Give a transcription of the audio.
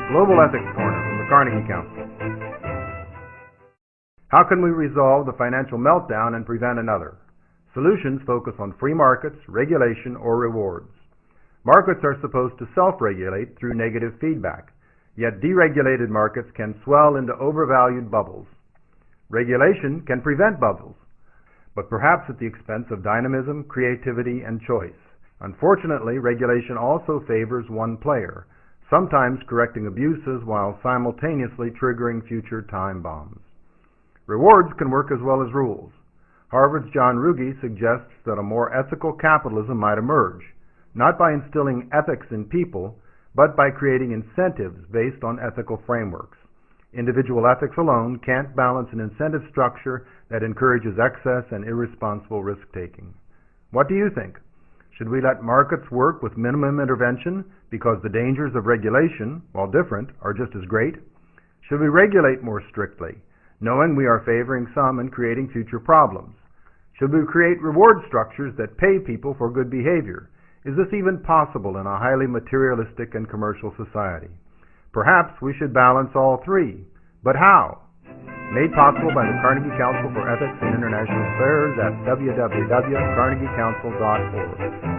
Global Ethics Corner from the Carnegie Council. How can we resolve the financial meltdown and prevent another? Solutions focus on free markets, regulation, or rewards. Markets are supposed to self-regulate through negative feedback, yet deregulated markets can swell into overvalued bubbles. Regulation can prevent bubbles, but perhaps at the expense of dynamism, creativity, and choice. Unfortunately, regulation also favors one player, sometimes correcting abuses while simultaneously triggering future time bombs. Rewards can work as well as rules. Harvard's John Ruggie suggests that a more ethical capitalism might emerge, not by instilling ethics in people, but by creating incentives based on ethical frameworks. Individual ethics alone can't balance an incentive structure that encourages excess and irresponsible risk-taking. What do you think? Should we let markets work with minimum intervention because the dangers of regulation, while different, are just as great? Should we regulate more strictly, knowing we are favoring some and creating future problems? Should we create reward structures that pay people for good behavior? Is this even possible in a highly materialistic and commercial society? Perhaps we should balance all three. But how? Made possible by the Carnegie Council for Ethics and International Affairs at www.carnegiecouncil.org.